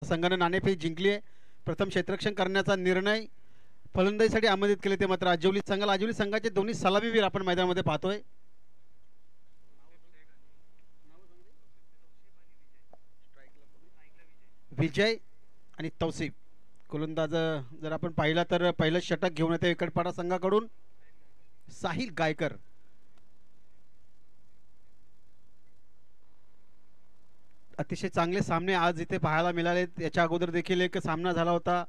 संघाने नाणेफेक जिंकली आहे. प्रथम क्षेत्ररक्षण करण्याचा निर्णय फलंदाजीसाठी आमंत्रित केले ते मात्र आजिवली संघाला. आजिवली संघाचे दोन्ही सलामीवीर आपण मैदानामध्ये पाहतोय. विजय आणि तौसिफ गोलंदाज जर आपण पाहिला तर पहिलं षटक घेऊन येते विकटपाडा संघाकडून साहिल गायकर. अतिशय चांगले सामने आज इथे पाहायला मिळाले. याच्या अगोदर देखील एक सामना झाला होता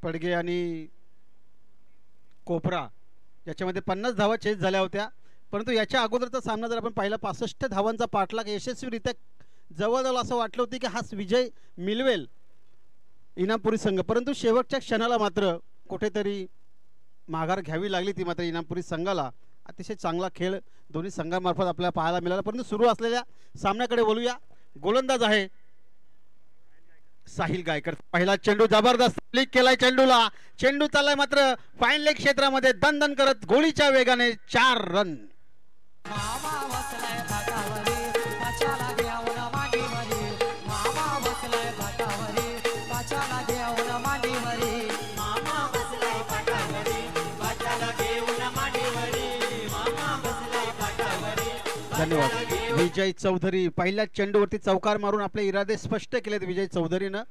पडगे आणि कोपरा, याच्यामध्ये 50 धावा चेस झाल्या होत्या. परंतु याच्या अगोदरचा सामना जर आपण पाहिला 65 धावांचा पाठलाग यशस्वीरित्या जवळजवळ असं वाटलं होतं की हाच विजय मिळवेल इनामपुरी संघ. परंतु शेवटच्या क्षणाला मात्र कुठेतरी माघार घ्यावी लागली ती मात्र इनामपुरी संघाला. अतिशय चांगला खेळ दोन्ही संघांमार्फत आपल्याला पाहायला मिळाला. परंतु सुरू असलेल्या सामन्याकडे बोलूया. गोलंदाज आहे साहिल गायकर. पहिला चेंडू जबरदस्त क्लिक केलाय चेंडूला. चेंडू चाललाय मात्र फाईन लेग क्षेत्रामध्ये दणदण करत गोळीच्या वेगाने 4 रन. धन्यवाद. विजय चौधरी पहिल्या चेंडूवरती चौकार मारून आपले इरादे स्पष्ट केलेत विजय चौधरीनं.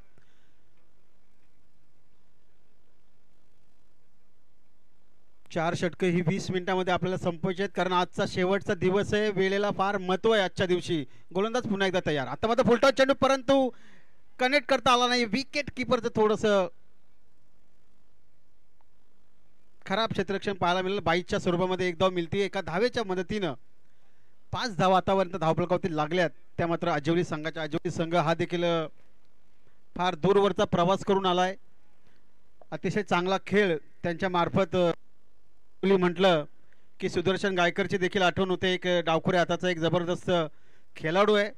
चार षटके ही 20 मिनिटांमध्ये आपल्याला संपवायची आहेत कारण आजचा शेवटचा दिवस आहे. वेळेला फार महत्व आहे आजच्या दिवशी. गोलंदाज पुन्हा एकदा तयार. आता मात्र फुलटॉस चेंडू परंतु कनेक्ट करता आला नाही. विकेट किपरचं थोडस खराब क्षेत्ररक्षण पाहायला मिळालं. 22च्या स्वरूपामध्ये एक धाव मिळते. एका धावेच्या मदतीनं 5 धावा आतापर्यंत धावफलकावरती लागल्यात त्या मात्र आजिवली संघाच्या. आजिवली संघ हा देखील फार दूरवरचा प्रवास करून आलाय. अतिशय चांगला खेळ त्यांच्या मार्फत म्हटलं की सुदर्शन गायकरची देखील आठवण होते. एक डावखुऱ्या हाताचा एक जबरदस्त खेळाडू आहे.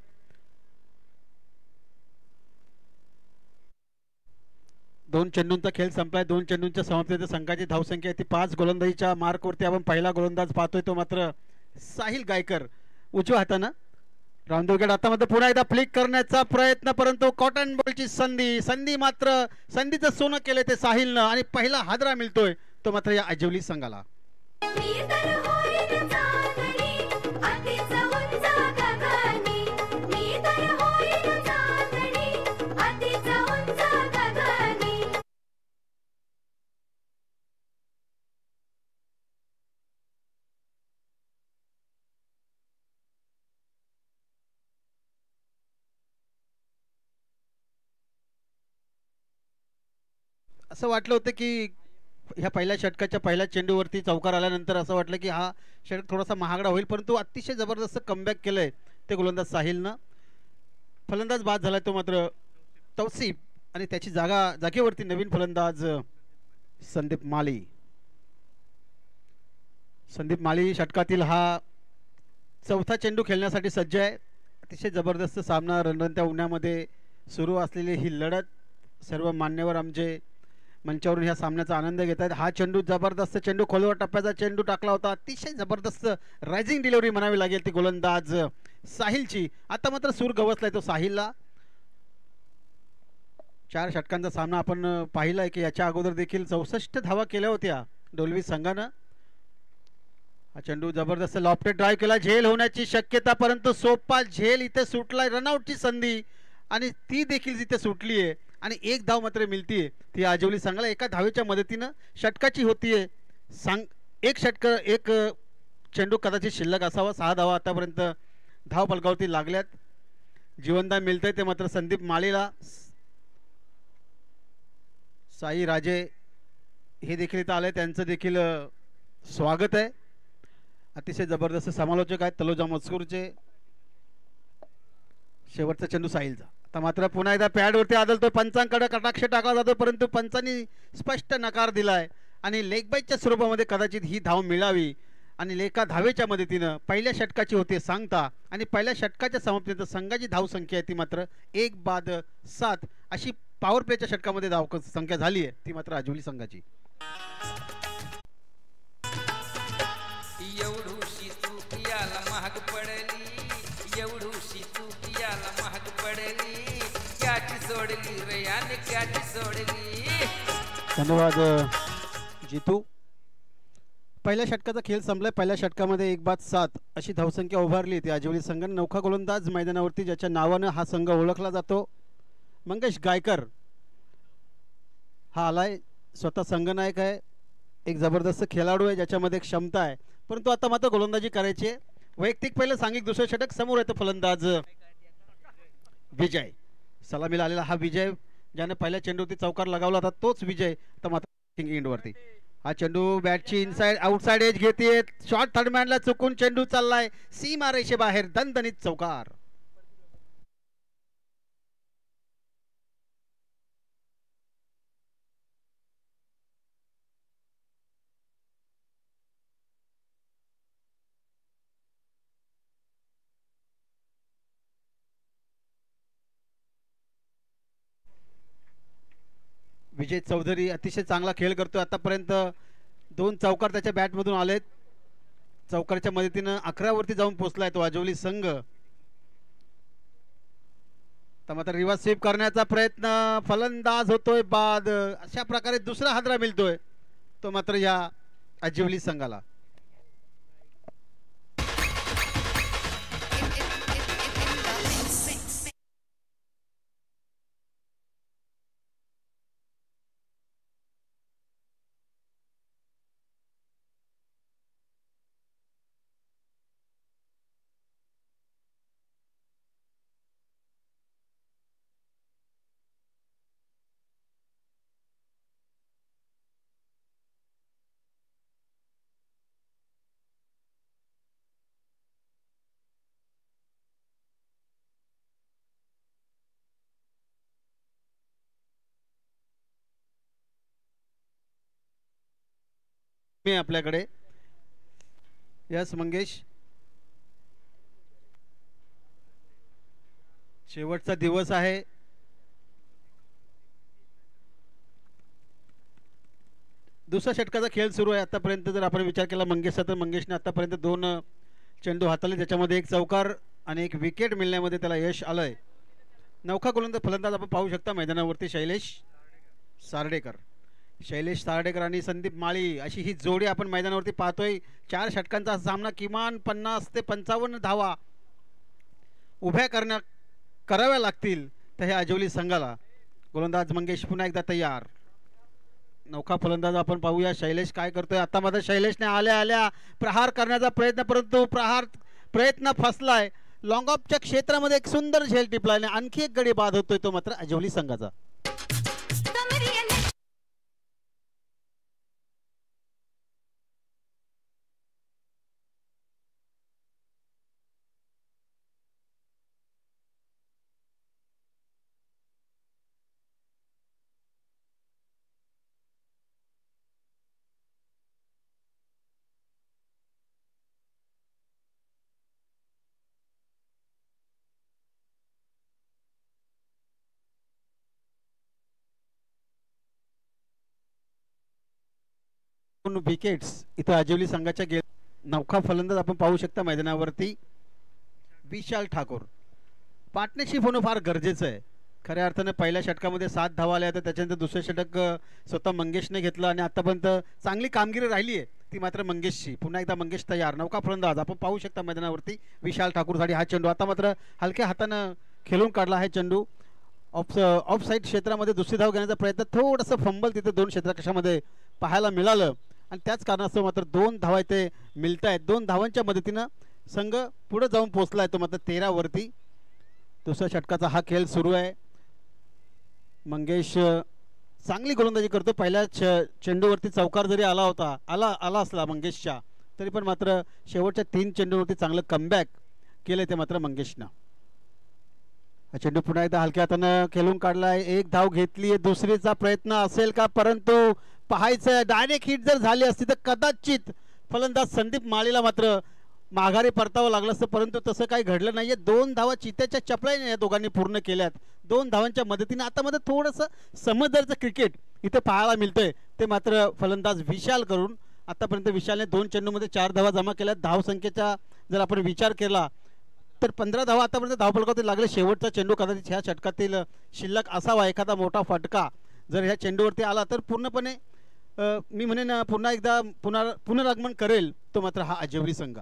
दोन चेंडूंचा खेळ संपलाय. 2 चेंडूंच्या समाप्तीनंतर संघाची धावसंख्या ती 5. गोलंदाजीच्या मार्कवरती आपण पहिला गोलंदाज पाहतोय तो मात्र साहिल गायकर उजव्या हातानं राऊंड विकेट. आता मात्र पुन्हा एकदा फ्लिक करण्याचा प्रयत्न परंतु कॉटन बॉलची संधी मात्र संधीचं सोनं केलं ते साहिलनं आणि पहिला हादरा मिळतोय तो मात्र या आजिवली संघाला. असं वाटलं होतं की ह्या पहिल्या षटकाच्या पहिल्या चेंडूवरती चौकार आल्यानंतर असं वाटलं की हा षटक थोडासा महागडा होईल. परंतु अतिशय जबरदस्त कमबॅक केलंय ते गोलंदाज साहिलनं. फलंदाज बाद झालाय तो मात्र तौसिफ आणि त्याची जागेवरती नवीन फलंदाज संदीप माली. संदीप माली षटकातील हा 4था चेंडू खेळण्यासाठी सज्ज आहे. अतिशय जबरदस्त सामना रणरणत्या उन्हामध्ये सुरू असलेली ही लढत सर्व मान्यवर आमचे मंचावरून ह्या सामन्याचा आनंद घेत आहेत. हा चेंडू जबरदस्त चेंडू खोलवर टप्प्याचा चेंडू टाकला होता. अतिशय जबरदस्त रायझिंग डिलिव्हरी म्हणावी लागेल ती गोलंदाज साहिलची. आता मात्र सूर गवसलाय तो साहिलला. 4 षटकांचा सामना आपण पाहिलाय की याच्या अगोदर देखील 64 धावा केल्या होत्या डोलवी संघानं. हा चेंडू जबरदस्त लॉफ्टेड ड्राईव्ह केला. झेल होण्याची शक्यता परंतु सोपा झेल इथे सुटलाय. रनआउटची संधी आणि ती देखील जिथे सुटली आहे आणि एक धाव मात्र मिळतीये ती आजिवली संघाला. एका धावेच्या मदतीनं षटकाची होतीये एक चेंडू कदाचित शिल्लक असावा. 6 धावा आतापर्यंत धाव फलकावरती लागल्यात. जीवनदान मिळतंय ते मात्र संदीप माळीला. साई राजे हे देखील इथं आले. त्यांचं देखील स्वागत आहे. अतिशय जबरदस्त समालोचक आहेत तलोजा मजकूरचे. शेवटचा चेंडू साहिलचा. आता मात्र पुन्हा एकदा पॅडवरती आदलतो. पंचांकडे कटाक्ष टाकला जातो परंतु पंचांनी स्पष्ट नकार दिलाय आणि लेग बाईच्या स्वरूपामध्ये कदाचित ही धाव मिळावी आणि एका धावेच्या मदतीनं पहिल्या षटकाची होते सांगता आणि पहिल्या षटकाच्या समाप्तीनंतर संघाची धावसंख्या आहे ती मात्र 1 बाद 7 अशी पॉवर प्लेच्या षटकामध्ये धाव संख्या झाली आहे ती मात्र आजिवली संघाची. एवढूशी चूक याला महाग पडली. एवढूशी चूक याला महाग पडली. याची सोडली रे याने काठी सोडली. धन्यवाद जितू. पहिल्या षटकाचा खेळ संपलाय. पहिल्या षटकामध्ये 1-7 अशी धावसंख्या उभारली ती आजिवली संघाने. नौका गोलंदाज मैदानावरती ज्याच्या नावानं हा संघ ओळखला जातो, मंगेश गायकर हा आलाय. स्वतः संघनायक आहे, एक जबरदस्त खेळाडू आहे ज्याच्यामध्ये क्षमता आहे, परंतु आता मात्र गोलंदाजी करायची आहे. वैयक्तिक पहिलं सांघिक दुसरं षटक. समोर येतो फलंदाज विजय. सलामीला आलेला हा विजय, ज्याने पहिल्या चेंडूवरती चौकार लगावला होता तोच विजय आता मात्र एंडवरती. हा चेंडू बॅटची इनसाइड आउटसाइड एज घेते. शॉर्ट थर्डमॅनला चुकून चेंडू चाललाय सीमा रेषेबाहेर. दणदणीत चौकार. विजय चौधरी अतिशय चांगला खेळ करतोय. आतापर्यंत 2 चौकार त्याच्या बॅटमधून आलेत. चौकारच्या मदतीनं 11 वरती जाऊन पोहोचलाय तो आजिवली संघ. तर मात्र रिव्हर्स स्वीप करण्याचा प्रयत्न, फलंदाज होतोय बाद. अशा प्रकारे दुसरा हादरा मिळतोय तो मात्र या आजिवली संघाला. आपल्याकडे यस मंगेश, शेवटचा दिवस आहे. दुसऱ्या षटकाचा खेळ सुरू आहे. आतापर्यंत जर आपण विचार केला मंगेशचा, तर मंगेशने आतापर्यंत 2 चेंडू हाताळले, ज्याच्यामध्ये 1 चौकार आणि 1 विकेट मिळण्यामध्ये त्याला यश आलंय. नौका गोलंदाज फलंदाज आपण पाहू शकता मैदानावरती शैलेश सार्डेकर. शैलेश सार्डेकर आणि संदीप माळी अशी ही जोडी आपण मैदानावरती पाहतोय. 4 षटकांचा सामना, किमान 50 ते 55 धावा उभ्या कराव्या लागतील तर हे आजिवली संघाला. गोलंदाज मंगेश पुन्हा एकदा तयार. नौका फलंदाज आपण पाहूया शैलेश काय करतोय. आता मात्र शैलेशने आल्या आल्या प्रहार करण्याचा प्रयत्न, परंतु प्रयत्न फसलाय. लॉंग ऑफच्या क्षेत्रामध्ये एक सुंदर झेल टिपलाय आणि आणखी एक गडी बाद होतोय तो मात्र आजिवली संघाचा. विकेट्स इथं आजिवली संघाच्या गेल. नौका फलंदाज आपण पाहू शकता मैदानावरती विशाल ठाकूर. पार्टनरशिप होणं फार गरजेचं आहे. खऱ्या अर्थानं पहिल्या षटकामध्ये 7 धावा आल्या, तर त्याच्यानंतर दुसरं षटक स्वतः मंगेशने घेतलं आणि आतापर्यंत चांगली कामगिरी राहिली आहे ती मात्र मंगेशची. पुन्हा एकदा मंगेश तयार. नौका फलंदाज आपण पाहू शकता मैदानावरती विशाल ठाकूरसाठी हा चेंडू आता मात्र हलक्या हातानं खेळून काढला आहे चेंडू. ऑफ साईड क्षेत्रामध्ये दुसरी धाव घेण्याचा प्रयत्न, थोडंसं फंबल तिथे 2 क्षेत्ररक्षामध्ये पाहायला मिळालं आणि त्याच कारणास्तव मात्र 2 धावा इथे मिळत आहेत. 2 धावांच्या मदतीनं संघ पुढे जाऊन पोहोचला आहे तो मात्र 13 वरती. दुसऱ्या षटकाचा हा खेळ सुरू आहे. मंगेश चांगली गोलंदाजी करतो. पहिल्या चेंडूवरती चौकार जरी आला असला मंगेशच्या, तरी पण मात्र शेवटच्या 3 चेंडूवरती चांगलं कमबॅक केलं ते मात्र मंगेशनं. हा चेंडू पुन्हा एकदा हलक्या हातानं खेळून काढलाय. 1 धाव घेतली आहे. दुसरीचा प्रयत्न असेल का, परंतु पाहायचं डायरेक्ट हिट जर झाली असती तर कदाचित फलंदाज संदीप माळीला मात्र माघारी परतावं लागलं असतं, परंतु तसं काही घडलं नाहीये. 2 धावा चित्याच्या चपळाईने या दोघांनी पूर्ण केल्यात. 2 धावांच्या मदतीने आता मध्ये थोडंसं समजदारचं क्रिकेट इथे पाहायला मिळतंय ते मात्र फलंदाज विशाल करून. आतापर्यंत विशालने 2 चेंडूमध्ये 4 धावा जमा केल्या. धावसंख्येचा जर आपण विचार केला तर 15 धावा आतापर्यंत धावफलकावरती लागले. शेवटचा चेंडू कदाचित ह्या षटकातील शिल्लक असावा. एखादा मोठा फटका जर ह्या चेंडूवरती आला तर पूर्णपणे मी म्हणेन पुन्हा एकदा पुनरागमन करेल तो मात्र हा अजिवली संघ.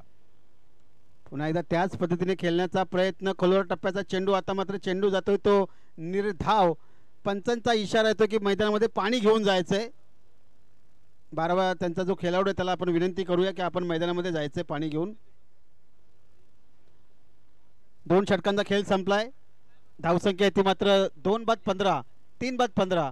पुन्हा एकदा त्याच पद्धतीने खेळण्याचा प्रयत्न. खोलवर टप्प्याचा चेंडू. आता मात्र चेंडू जातोय तो निर्धाव. पंचांचा इशारा येतो की मैदानामध्ये पाणी घेऊन जायचंय. 12वा त्यांचा जो खेळाडू आहे त्याला आपण विनंती करूया की आपण मैदानामध्ये जायचंय पाणी घेऊन. 2 षटकांचा खेळ संपलाय. धावसंख्या ती मात्र 2 बाद 15, 3 बाद 15.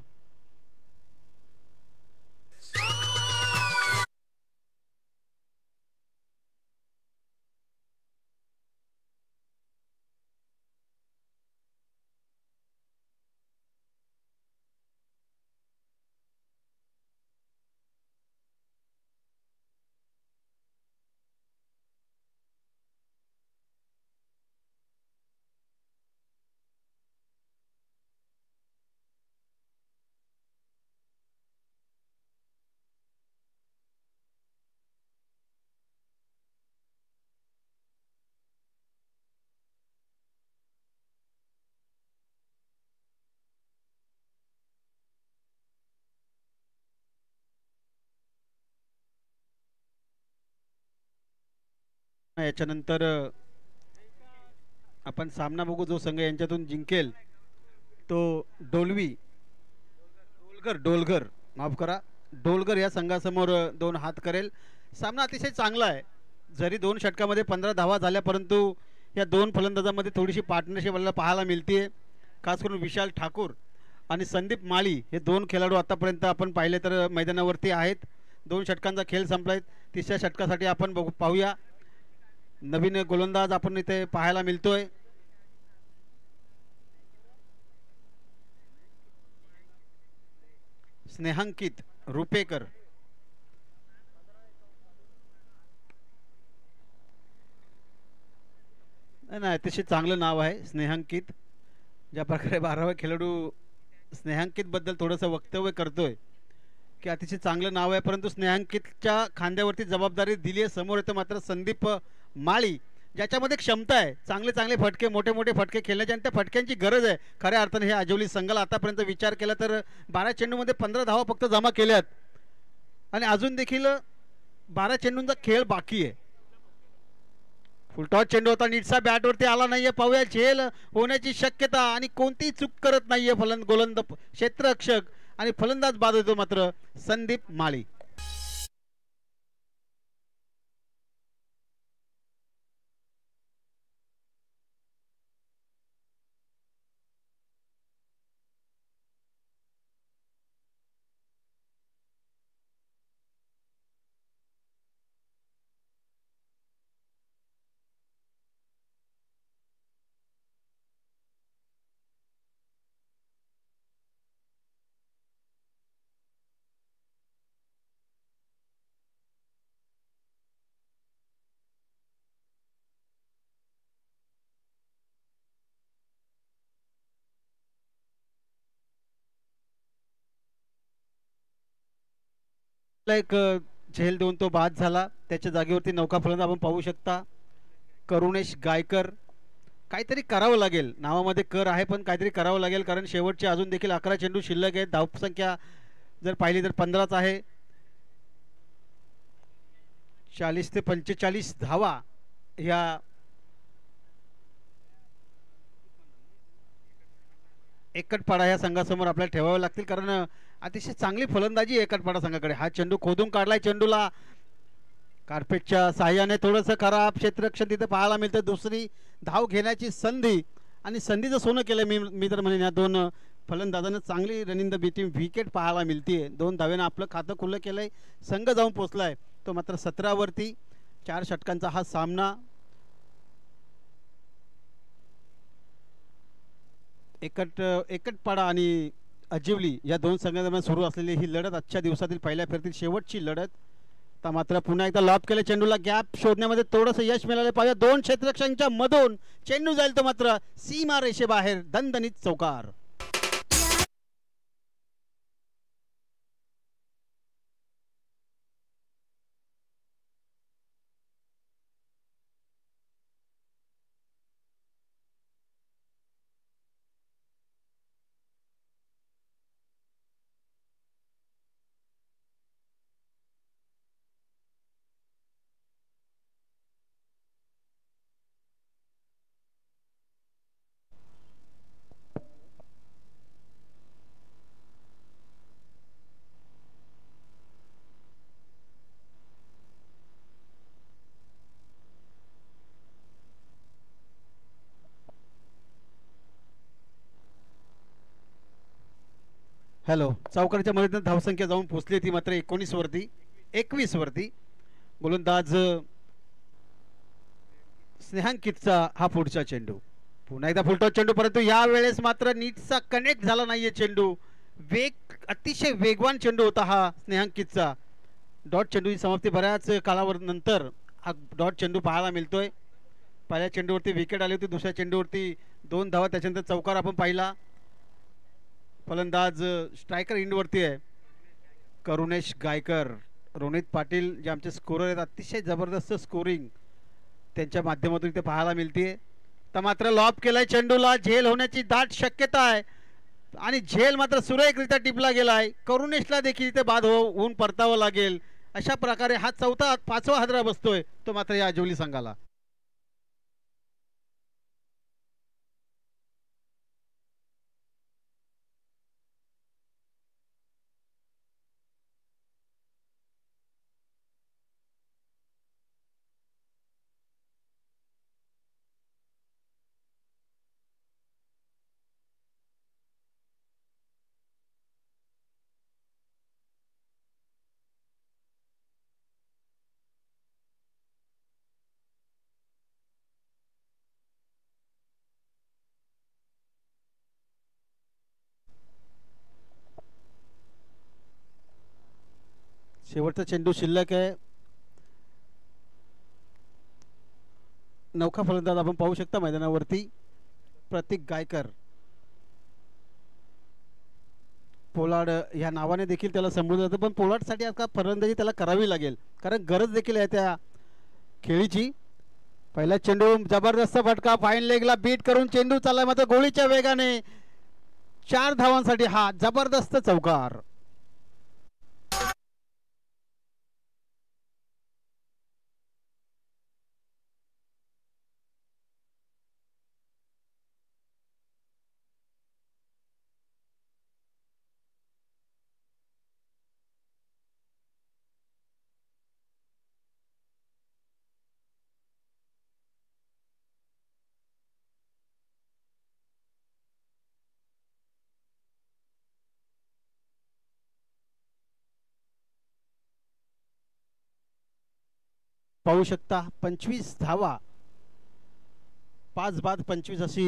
याच्यानंतर आपण सामना बघू. जो संघ यांच्यातून जिंकेल तो डोलगर माफ करा डोलगर या संघासमोर 2 हात करेल. सामना अतिशय चांगला आहे. जरी 2 षटकामध्ये 15 धावा झाल्या परंतु या 2 फलंदाजांमध्ये थोडीशी पार्टनरशिप आपल्याला पाहायला मिळते. खास करून विशाल ठाकूर आणि संदीप माळी हे 2 खेळाडू आतापर्यंत आपण पाहिले तर मैदानावरती आहेत. 2 षटकांचा खेळ संपलाय. तिसऱ्या षटकासाठी आपण पाहूया. नवीन गोलंदाज आपण इथे पाहायला मिळतोय. स्नेहांकित रुपेकर. नाही अतिशय चांगलं नाव आहे स्नेहांकित. ज्या प्रकारे 12वा खेळाडू स्नेहांकित बद्दल थोडंसं वक्तव्य करतोय की अतिशय चांगलं नाव आहे. परंतु स्नेहांकितच्या खांद्यावरती जबाबदारी दिली आहे. समोर येतं मात्र संदीप माळी ज्याच्यामध्ये क्षमता आहे. चांगले चांगले फटके मोठे मोठे फटके खेळण्याची आणि त्या फटक्यांची गरज आहे खऱ्या अर्थाने. हे आजिवली संघाला आतापर्यंत विचार केला तर 12 चेंडूमध्ये 15 धावा फक्त जमा केल्यात आणि अजून देखील 12 चेंडूंचा खेळ बाकी आहे. फुलटॉस चेंडू होता. नीटसा बॅटवरती आला नाहीये. पाहूया झेल होण्याची शक्यता आणि कोणतीही चूक करत नाहीये गोलंदाज क्षेत्ररक्षक आणि फलंदाज बाद होतो मात्र संदीप माळी. एक झेल देऊन तो बाद झाला. त्याच्या जागेवरती नौका फलंदाज आपण पाहू शकता करुणेश गायकर. काहीतरी करावं लागेल. नावामध्ये कर आहे पण काहीतरी करावं लागेल कारण शेवटचे अजून देखील 11 चेंडू शिल्लक आहेत. धावसंख्या जर पाहिली तर 15च आहे. 40 ते 45 धावा ह्या एकटपाडा ह्या संघासमोर आपल्याला ठेवाव्या लागतील कारण अतिशय चांगली फलंदाजी एकटपाडा संघाकडे. हा चेंडू खोदून काढलाय. चेंडूला कार्पेटच्या साह्याने थोडंसं खराब क्षेत्ररक्षण तिथे पाहायला मिळतं. दुसरी धाव घेण्याची संधी आणि संधीचं सोनं केलं मी तर म्हणेन. या 2 फलंदाजांना चांगली run in the between wicket पाहायला मिळते. 2 धावेनं आपलं खातं खुलं केलंय. संघ जाऊन पोचलाय तो मात्र 17वरती. 4 षटकांचा हा सामना. एकटपाडा आणि अजिवली या 2 संघांदरम्यान सुरू असलेली ही लढत आजच्या दिवसातील पहिल्या फेरीतील शेवटची लढत. आता मात्र पुन्हा एकदा लॉब केले. चेंडूला गॅप शोधण्यामध्ये थोडंसं यश मिळालं पाहिजे. 2 क्षेत्ररक्षकांच्या मधून चेंडू जाईल तो मात्र सीमा रेषेबाहेर. दणदणीत चौकार. हॅलो, चौकाराच्या मदतीने धावसंख्या जाऊन पोहोचली ती मात्र 19 वरती, 21 वरती. गोलंदाज स्नेहांकितचा हा पुढचा चेंडू, पुन्हा एकदा फुलटॉस चेंडू, परंतु या वेळेस मात्र नीटचा कनेक्ट झाला नाहीये चेंडू. अतिशय वेगवान चेंडू होता हा स्नेहांकितचा. डॉट चेंडूची समाप्ती बऱ्याच कालानंतर हा डॉट चेंडू पाहायला मिळतोय. पहिल्या चेंडूवरती विकेट आली होती, दुसऱ्या चेंडूवरती 2 धावा, त्याच्यानंतर चौकार आपण पाहिला. फलंदाज स्ट्रायकर इंडवरती आहे करुणेश गायकर. रोनित पाटील जे आमचे स्कोरर आहेत, अतिशय जबरदस्त स्कोरिंग त्यांच्या माध्यमातून इथे पाहायला मिळते. तर मात्र लॉब केलाय चेंडूला, झेल होण्याची दाट शक्यता आहे आणि झेल मात्र सुरेखरित्या टिपला गेलाय. करुणेशला देखील इथे बाद होऊन परतावं लागेल. अशा प्रकारे हा 5वा हादरा बसतोय तो मात्र या आजिवली संघाला. शेवटचा चेंडू शिल्लक आहे. नौका फलंदाज आपण पाहू शकता मैदानावरती प्रतीक गायकर. पोलार्ड ह्या नावाने देखील त्याला संबोधलं जातं, पण पोलार्डसाठी आता फलंदाजी त्याला करावी लागेल, कारण गरज देखील आहे त्या खेळीची. पहिला चेंडू जबरदस्त फटका, फाईन लेगला बीट करून चेंडू चाललाय मात्र गोळीच्या वेगाने. 4 धावांसाठी हा जबरदस्त चौकार. पाहू शकता 25 धावा, 5 बाद 25 अशी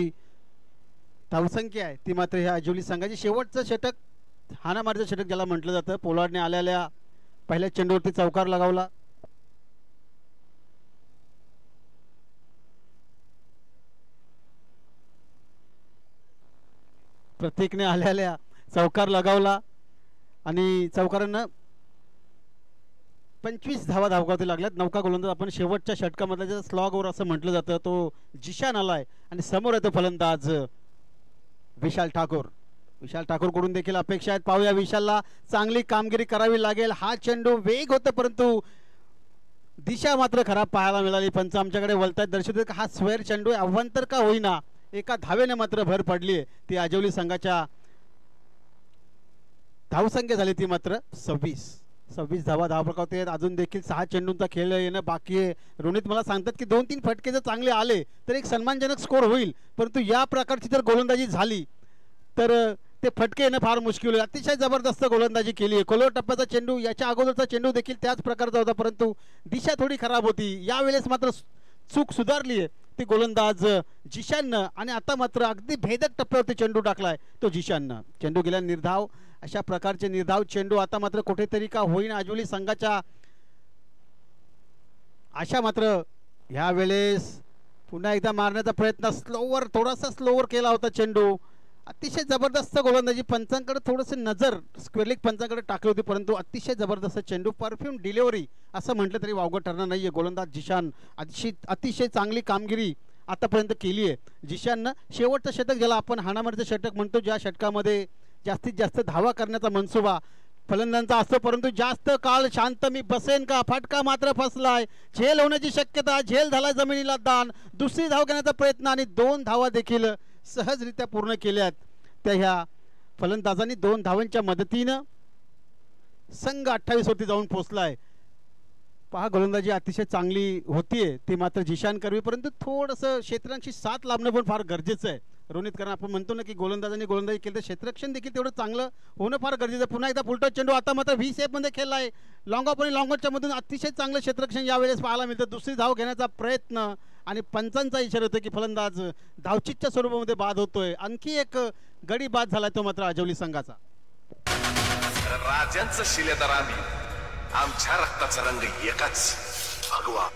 धावसंख्या आहे ती मात्र ह्या आजिवली संघाची. शेवटचं षटक, हाणामारीचं षटक ज्याला म्हटलं जातं, पोलार्डने आलेल्या पहिल्या चेंडूवरती चौकार लगावला. प्रतीकने आलेल्या चौकार लगावला आणि चौकारांना 25 धावा धावकावती लागल्यात. नौका गोलंदाज आपण शेवटच्या षटकामधल्या ज्या स्लॉग ओव्हर असं म्हटलं जातं तो जिशान आलाय आणि समोर येतो फलंदाज विशाल ठाकूर. विशाल ठाकूर कडून देखील अपेक्षा आहेत, पाहूया. विशालला चांगली कामगिरी करावी लागेल. हा चेंडू वेग होतं परंतु दिशा मात्र खराब पाहायला मिळाली. पंच आमच्याकडे वलतायत, दर्शवतात हा स्क्वेअर चेंडू अवांतर का होईना, एका धावेने मात्र भर पडली आहे. ती आजिवली संघाच्या धावसंख्या झाली ती मात्र 26 धावा धावपकावते. अजून देखील 6 चेंडूंचा खेळ येणं बाकी आहे. रोनित मला सांगतात की 2-3 फटके जर चांगले आले तर एक सन्मानजनक स्कोर होईल, परंतु या प्रकारची जर गोलंदाजी झाली तर ते फटके येणं फार मुश्किल होईल. अतिशय जबरदस्त गोलंदाजी केली आहे. कोलवर टप्प्याचा चेंडू, याच्या अगोदरचा चेंडू देखील त्याच प्रकारचा होता, परंतु दिशा थोडी खराब होती. यावेळेस मात्र चूक सुधारली आहे ती गोलंदाज जिशाननं आणि आता मात्र अगदी भेदक टप्प्यावरती चेंडू टाकलाय तो जिशाननं. चेंडू गेला निर्धाव. अशा प्रकारचे निर्धाव चेंडू आता मात्र कुठेतरी का होईना आजिवली संघाच्या. अशा मात्र ह्या वेळेस पुन्हा एकदा मारण्याचा प्रयत्न, थोडासा स्लोवर केला होता चेंडू. अतिशय जबरदस्त गोलंदाजी. पंचांकडे थोडंसं नजर स्क्वेअर पंचांकडे टाकली होती, परंतु अतिशय जबरदस्त चेंडू, परफ्यूम डिलिव्हरी असं म्हटलं तरी वावगं ठरणार नाहीये. गोलंदाज जिशान अतिशय चांगली कामगिरी आतापर्यंत केली आहे जिशाननं. शेवटचं षटक ज्याला आपण हाणामारीचं षटक म्हणतो, ज्या षटकामध्ये जास्तीत जास्त धावा करण्याचा मनसुबा फलंदाजांचा असतो, परंतु जास्त काळ शांत मी बसेन का, फटका मात्र फसलाय. झेल होण्याची शक्यता, झेल झालाय जमिनीला दान. दुसरी धाव घेण्याचा प्रयत्न आणि 2 धावा देखील सहजरित्या पूर्ण केल्यात त्या ह्या फलंदाजांनी. 2 धावांच्या मदतीनं संघ 28 वरती जाऊन पोहोचलाय. पहा गोलंदाजी अतिशय चांगली होतीये ती मात्र जिशान करवी, परंतु थोडंसं क्षेत्रांची साथ लाभणं पण फार गरजेचं आहे. रोनित, कारण आपण म्हणतो ना की गोलंदाजांनी गोलंदाजी केली तर क्षेत्ररक्षण देखील तेवढं चांगलं होणं फार गरजेचं आहे. पुन्हा एकदा फुलटॉस चेंडू आता मात्र व्ही मध्ये खेळला आहे. लॉंग ऑफ आणि लॉंग ऑफच्या मधून अतिशय चांगलं क्षेत्ररक्षण यावेळेस पाहायला मिळतं. दुसरी धाव घेण्याचा प्रयत्न आणि पंचांचा इशारा होतो की फलंदाज धावचीच्या स्वरूपामध्ये बाद होतोय. आणखी एक गडी बाद झालाय तो मात्र आजवली संघाचा. राजांचं शिलेदार आम्ही, आमच्या रक्ताचा रंग एकच, भगवा.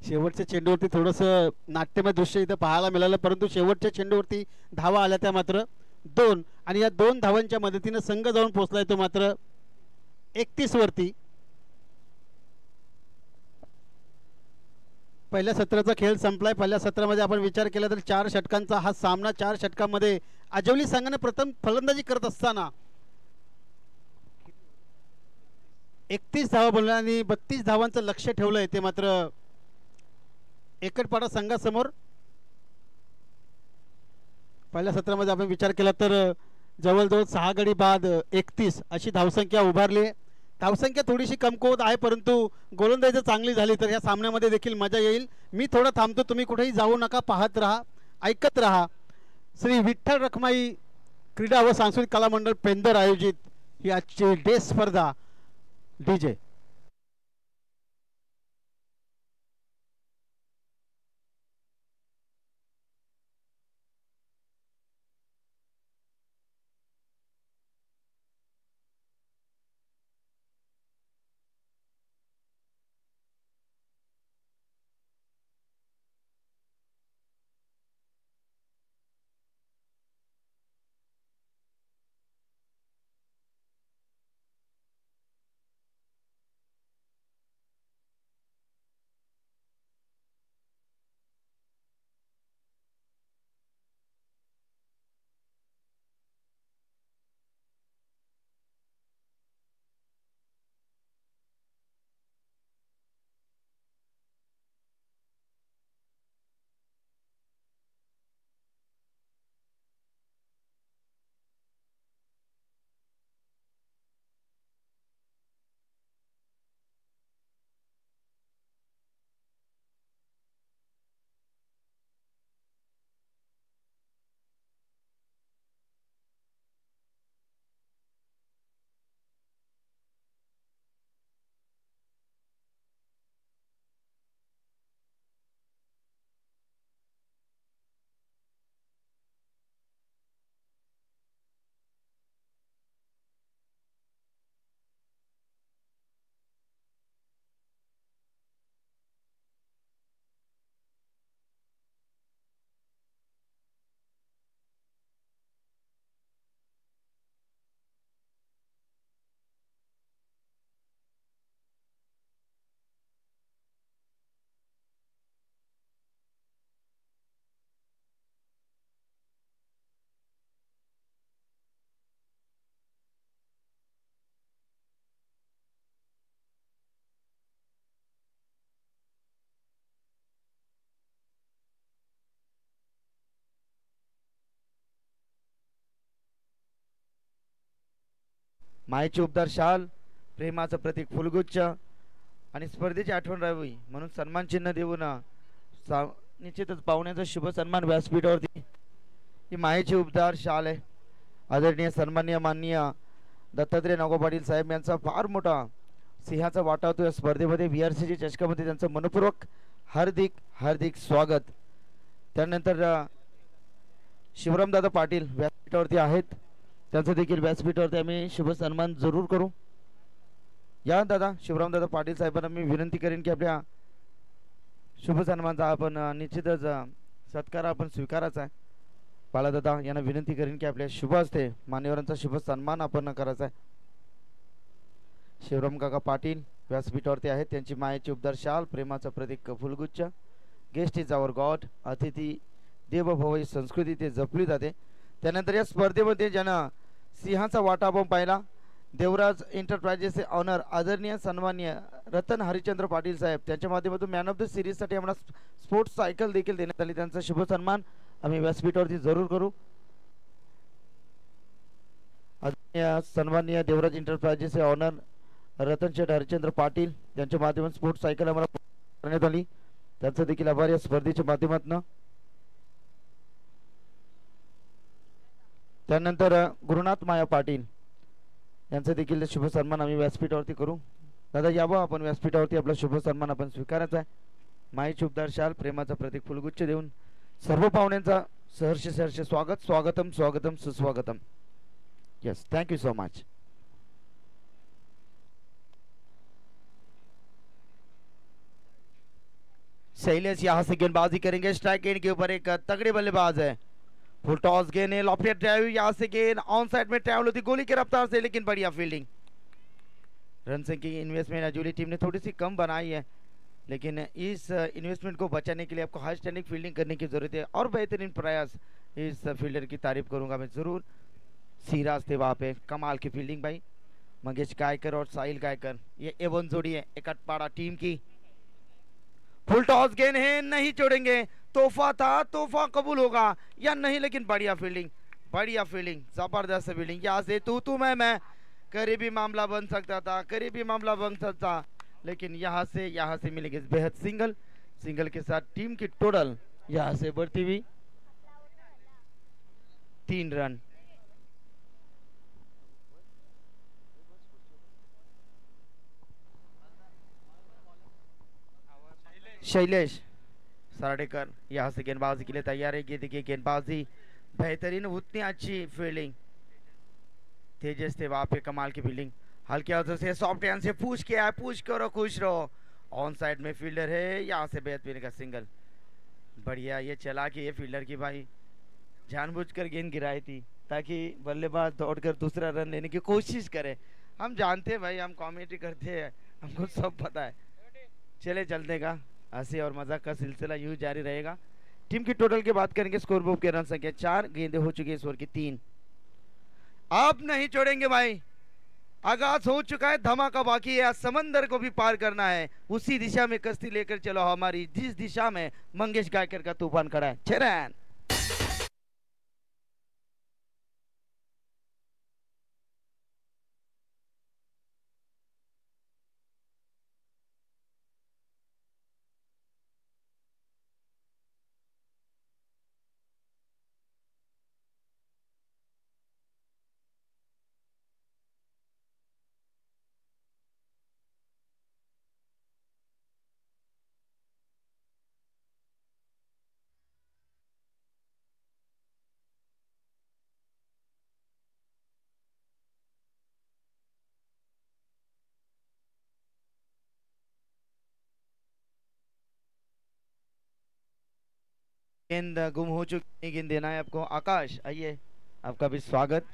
शेवटच्या चेंडूवरती थोडंसं नाट्यमय दृश्य इथं पाहायला मिळालं, परंतु शेवटच्या चेंडूवरती धावा आल्या त्या मात्र 2 आणि या 2 धावांच्या मदतीनं संघ जाऊन पोहोचलाय तो मात्र 31 वरती. पहिल्या सत्राचा खेळ संपलाय. पहिल्या सत्रामध्ये आपण विचार केला तर 4 षटकांचा हा सामना. 4 षटकांमध्ये आजवली संघाने प्रथम फलंदाजी करत असताना 31 धावा बनवल्या आणि 32 धावांचं लक्ष ठेवलंय ते मात्र एकटपाडा संघासमोर. पहिल्या सत्रामध्ये आपण विचार केला तर जवळजवळ 6 गडी बाद 31 अशी धावसंख्या उभारली. धावसंख्या थोडीशी कमकुवत आहे, परंतु गोलंदाजी जर चांगली झाली तर या सामन्यामध्ये देखील मजा येईल. मी थोडं थांबतो, तुम्ही कुठेही जाऊ नका, पाहत राहा, ऐकत राहा. श्री विठ्ठल रखमाई क्रीडा व सांस्कृतिक कला मंडळ पेंदर आयोजित ही आजची डे स्पर्धा डीजे. मायेची उबदार शाल, प्रेमाचं प्रतीक फुलगुच्छ आणि स्पर्धेची आठवण राहावी म्हणून सन्मान चिन्ह देऊन निश्चितच पाहुण्याचा शुभ सन्मान व्यासपीठावरती ही मायेची उबदार शाल आहे. आदरणीय सन्माननीय माननीय दत्तात्रय नागो पाटील साहेब यांचा फार मोठा सिंहाचा वाटा होतो या स्पर्धेमध्ये. VRCG चषकामध्ये त्यांचं मनपूर्वक हार्दिक हार्दिक स्वागत. त्यानंतर शिवरामदादा पाटील व्यासपीठावरती आहेत, त्यांचं देखील व्यासपीठावरती आम्ही शुभ सन्मान जरूर करू. या दादा शिवरामदादा पाटील साहेबांना मी विनंती करेन की आपल्या शुभ सन्मानचा आपण निश्चितच सत्कार आपण स्वीकारायचा आहे. बाळादादा यांना विनंती करेन की आपल्या शुभ हस्ते मान्यवरांचा शुभ सन्मान आपण करायचा आहे. शिवराम काका पाटील व्यासपीठावरती आहेत, त्यांची मायेची उबदार शाल, प्रेमाचं प्रतीक फुलगुच्छ, गेस्ट इज आवर गॉड, अतिथी देव भव ही संस्कृती ते जपली जाते. त्यानंतर या स्पर्धेमध्ये ज्यांना सिंहाचा वाटा आपण पाहिला, देवराज एंटरप्राइजेसचे ऑनर आदरणीय सन्माननीय रतन हरिचंद्र पाटील साहेब, त्यांच्या माध्यमातून मॅन ऑफ द सिरीजसाठी आम्हाला स्पोर्ट्स सायकल देखील देण्यात आली. त्यांचा शुभ सन्मान आम्ही व्यासपीठावरती जरूर करू. आदरणीय सन्माननीय देवराज एंटरप्राइजेसचे ऑनर रतन शेठ हरिचंद्र पाटील, त्यांच्या माध्यमातून स्पोर्ट्स सायकल आम्हाला करण्यात आली, त्यांचा देखील आभार या स्पर्धेच्या माध्यमातून. त्यानंतर गुरुनाथ माया पाटील यांचा देखील शुभ सन्मान आम्ही व्यासपीठावरती करू. दादा यावं आपण व्यासपीठावरती, आपला शुभ सन्मान आपण स्वीकारायचा आहे. मायेची उबदार शाल, प्रेमाचा प्रतीक फुलगुच्छ देऊन सर्व पाहुण्यांचा सहर्ष सहर्ष स्वागत. स्वागतम स्वागतम सुस्वागतम. Yes, thank you so much. Shailesh यहाँ से गेंदबाजी करेंगे, स्ट्राइक एंड के ऊपर एक तगड़े बल्लेबाज है. फुल टॉस गेंद है, लॉफ्टेड ड्राइव, यहाँ से गेंद ऑन साइड में ट्रैवल होती गोली की रफ्तार से, लेकिन बढ़िया फील्डिंग. रन संख्या इन्वेस्टमेंट अजूली टीम ने थोड़ी सी कम बनाई है, लेकिन इस इन्वेस्टमेंट को बचाने के लिए आपको हाई स्टैंडिंग फील्डिंग करने की जरूरत है और बेहतरीन प्रयास. इस फील्डर की तारीफ करूंगा मैं जरूर. सिराज थे वहाँ पे, कमाल की फील्डिंग भाई. मंगेश गायकर और साहिल गायकर, ये एवन जोड़ी है एकटपाड़ा टीम की. फुल टॉस गेंद है, नहीं छोड़ेंगे. तोहफा था, तोहफा कबूल होगा या नहीं, लेकिन बढ़िया फील्डिंग, बढ़िया फील्डिंग, जबरदस्त फील्डिंग. यहाँ से तू मैं करीबी मामला बन सकता था, करीबी मामला बन सकता, लेकिन यहाँ से मिलेगी बेहद सिंगल. सिंगल के साथ टीम की टोटल यहाँ से बढ़ती हुई 3 रन. शैलेश सारडेकर यहाँ से गेंदबाजी के लिए तैयार है. ये देखिए गेंदबाजी बेहतरीन, उतनी अच्छी फील्डिंग. तेजस थे वहाँ पे, कमाल की फील्डिंग. हल्के हाथों से सॉफ्ट हैंड से पूछ के आए, पूछ करो खुश रहो. ऑन साइड में फील्डर है, यहाँ से बेहतरीन का सिंगल. बढ़िया, ये चला कि ये फील्डर की भाई जानबूझकर गेंद गिराई थी ताकि बल्लेबाज दौड़कर दूसरा रन लेने की कोशिश करे. हम जानते हैं भाई, हम कॉमेडी करते हैं, हमको सब पता है. चले चलते का हंसी और मजाक का सिलसिला यूं जारी रहेगा. टीम की टोटल की बात करेंगे, स्कोर बुक के रन संख्या 4, गेंदें हो चुकी है इस ओवर की 3. आप नहीं छोड़ेंगे भाई, आगाज हो चुका है, धमाका बाकी है. समंदर को भी पार करना है, उसी दिशा में कश्ती लेकर चलो हमारी, जिस दिशा में मंगेश गायकर का तूफान खड़ा है. 6 रन. गेंद गुम हो चुकी, गेंद देना है आपको. आकाश आइए, आपका भी स्वागत.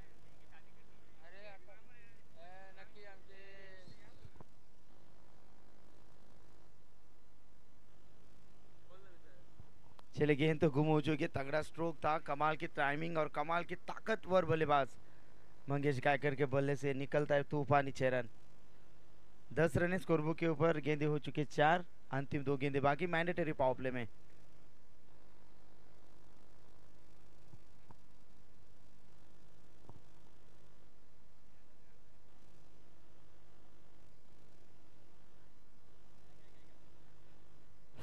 चले, गेंद तो गुम हो चुकी है. तगड़ा स्ट्रोक था, कमाल की टाइमिंग और कमाल की ताकतवर बल्लेबाज मंगेश गायकर के बल्ले से निकलता है तूफानी 6 रन. 10 रन स्कोर बुक के ऊपर, गेंदें हो चुकी 4, अंतिम 2 गेंदें बाकी मैंडेटरी पावर प्ले में.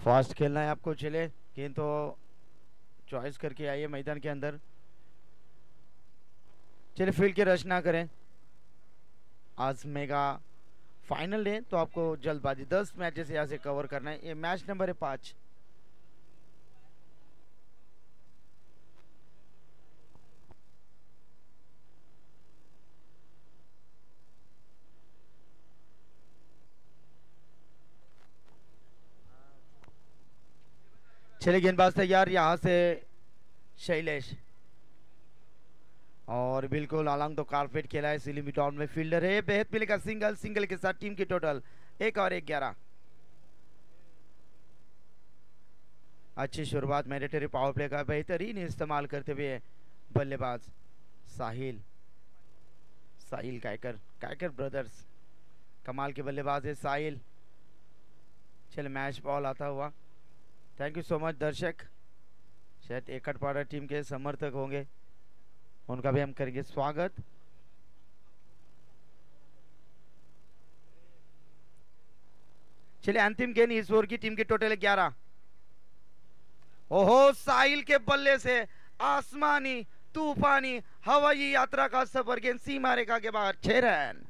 फास्ट खेलना है आपको, चले गेंद तो चॉइस करके आइए मैदान के अंदर। चलिए फील्ड की रश ना करें, आज मेगा फाइनल है तो आपको जल्दबाजी 10 मैचेस यहाँ से कवर करना है। ये मैच नंबर है 5। चलिए गेंदबाज तैयार, यहाँ से शैलेश, और बिल्कुल अलॉन्ग द कारपेट खेला है, सिली मिडॉन में फील्डर है, बेहद मिलेगा सिंगल, सिंगल के साथ टीम की टोटल 1 और 1 11। अच्छी शुरुआत मैंडेटरी पावर प्ले का बेहतरीन इस्तेमाल करते हुए बल्लेबाज साहिल, साहिल कायकर, कायकर ब्रदर्स, कमाल के बल्लेबाज है साहिल। चल मैच बॉल आता हुआ, थैंक यू सो मच दर्शक, शायद एकटपाड़ा टीम के समर्थक होंगे, उनका भी हम करेंगे स्वागत। चलिए अंतिम गेंद इस ओवर की, टीम की टोटल है 11। ओहो, साहिल के बल्ले से आसमानी तूफानी हवाई यात्रा का सफर, गेंद सीमा रेखा के बाहर, 6 रन।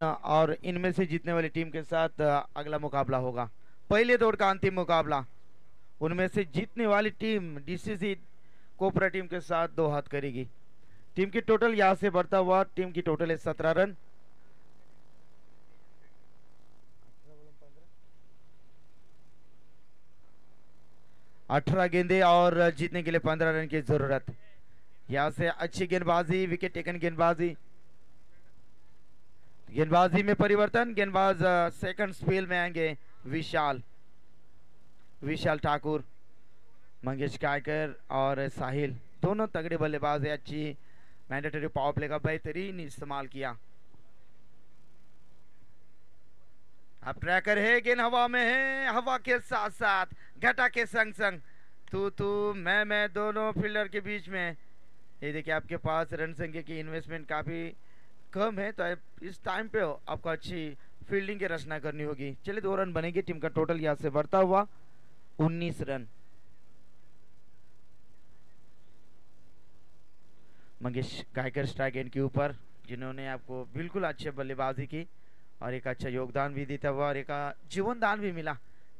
और इनमें से जीतने वाली टीम के साथ अगला मुकाबला होगा, पहले दौर का अंतिम मुकाबला। उनमें से जीतने वाली टीम डीसीसी कोपरा टीम के साथ 2 हाथ करेगी। टीम की टोटल यहां से बढ़ता हुआ, टीम की टोटल है 17 रन। अठारह गेंदे और जीतने के लिए 15 रन की जरूरत। यहां से अच्छी गेंदबाजी, विकेट टेकन गेंदबाजी, गेंदबाजी में परिवर्तन, गेंदबाज सेकंड स्पेल में आएंगे विशाल, विशाल ठाकुर, मंगेश कायकर और साहिल, दोनों तगड़े बल्लेबाज है। अच्छी मैंडेटरी पावर प्ले का बेहतरीन इस्तेमाल किया। अब ट्रैकर है, गेंद हवा में है, हवा के साथ साथ घटा के संग संग, तू मैं दोनों फील्डर के बीच में। ये देखिए आपके पास रन संख्या की इन्वेस्टमेंट काफी कम है, तो इस टाइम पे आपको अच्छी फील्डिंग की रचना करनी होगी। चलिए 2 रन बनेंगे, टीम का टोटल यहां से बढ़ता हुआ 19 run. Mangesh Gaikar strike end के ऊपर, जिन्होंने आपको बिल्कुल अच्छे बल्लेबाजी की और एक अच्छा योगदान भी देता हुआ और एक जीवन दान भी मिला।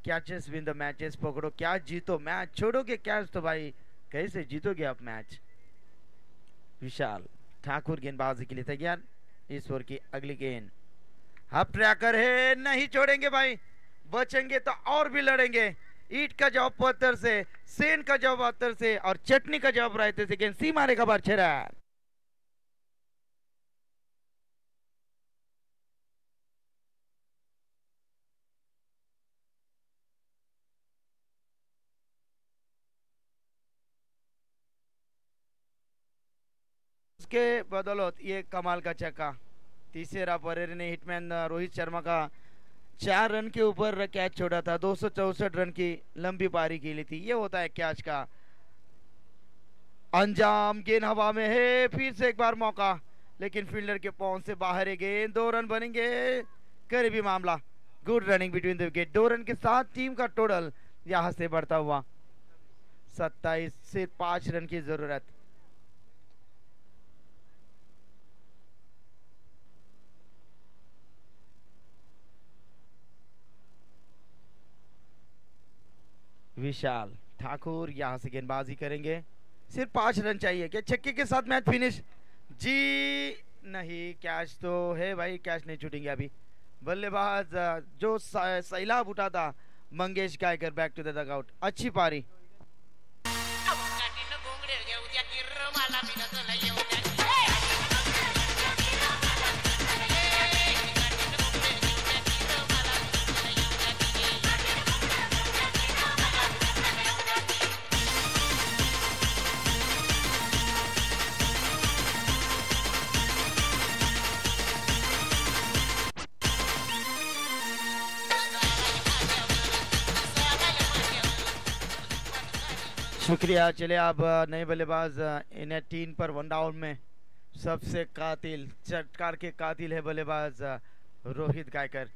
कैचेस विन द मैचेस, पकड़ो क्या जीतो मैच, छोड़ोगे कैच तो भाई कैसे जीतोगे आप मैच। विशाल ठाकुर गेंदबाजी के लिए तैयार, इस ओवर की अगली गेंद। अब ट्रैकर है, नहीं छोड़ेंगे भाई, बचेंगे तो और भी लड़ेंगे। ईट का जवाब पत्थर से, सेन का जवाब पत्थर से और चटनी का जवाब रायते से, गेंद सीमा रेखा बार 6 रन। उसके बदौलत ये कमाल का छक्का, तीसरा परेर ने हिटमैन रोहित शर्मा का 4 रन के ऊपर कैच छोड़ा था, 264 रन की लंबी पारी की ली थी। ये होता है कैच का अंजाम। गेंद हवा में है, फिर से एक बार मौका, लेकिन फील्डर के पहुंच से बाहर है गेंद। 2 रन बनेंगे, करीबी मामला, good running between the wicket. 2 run के साथ टीम का टोटल यहां से बढ़ता हुआ 27 से 5 रन की जरूरत। विशाल ठाकुर यहां से गेंदबाजी करेंगे, सिर्फ 5 रन चाहिए। क्या छक्के के साथ मैच फिनिश? जी नहीं, कैच तो है भाई, कैच नहीं छूटेंगे अभी। बल्लेबाज जो सैलाब उठा था Mangesh Gaikar, back to the dugout. अच्छी पारी। शुक्रिया। चले अब नए बल्लेबाज इन्हें 3 पर 1 डाउन में सबसे कातिल चटकार के कातिल है बल्लेबाज रोहित गायकर।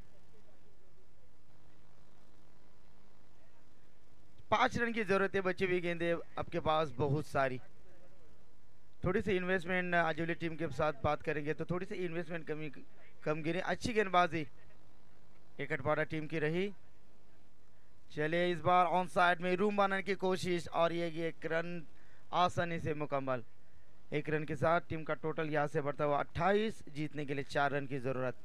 5 रन की जरूरत है, बची हुई गेंदे आपके पास बहुत सारी। थोड़ी सी इन्वेस्टमेंट आज वाली टीम के साथ बात करेंगे तो थोड़ी सी इन्वेस्टमेंट कम गिरी। अच्छी गेंदबाजी एक अटवाड़ा टीम की रही। चलिए इस बार ऑन साइड में रूम बनाने की कोशिश और ये 1 रन आसानी से मुकम्मल। 1 रन के साथ टीम का टोटल यहाँ से बढ़ता हुआ 28, जीतने के लिए 4 रन की जरूरत।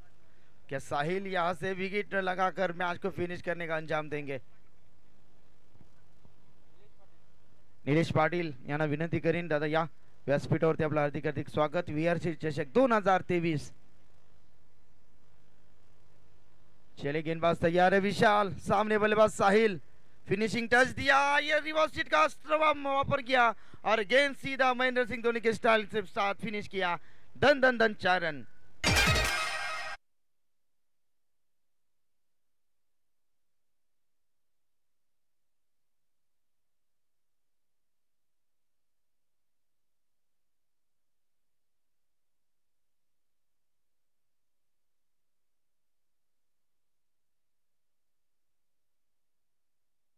क्या साहिल यहाँ से विकेट लगाकर मैच को फिनिश करने का अंजाम देंगे? निलेश पाटील यांना विनंती करीन दादा या व्यासपीठावरती आपलं हार्दिक हार्दिक स्वागत। VRC चषक 2023। चले गेंदबाज तैयार है विशाल, सामने बल्लेबाज साहिल, फिनिशिंग टच दिया, ये रिवर्स हिट का अस्त्र वापर किया और गेंद सीधा महेंद्र सिंह धोनी के स्टाइल से साथ फिनिश किया। दन दन दन 4 रन।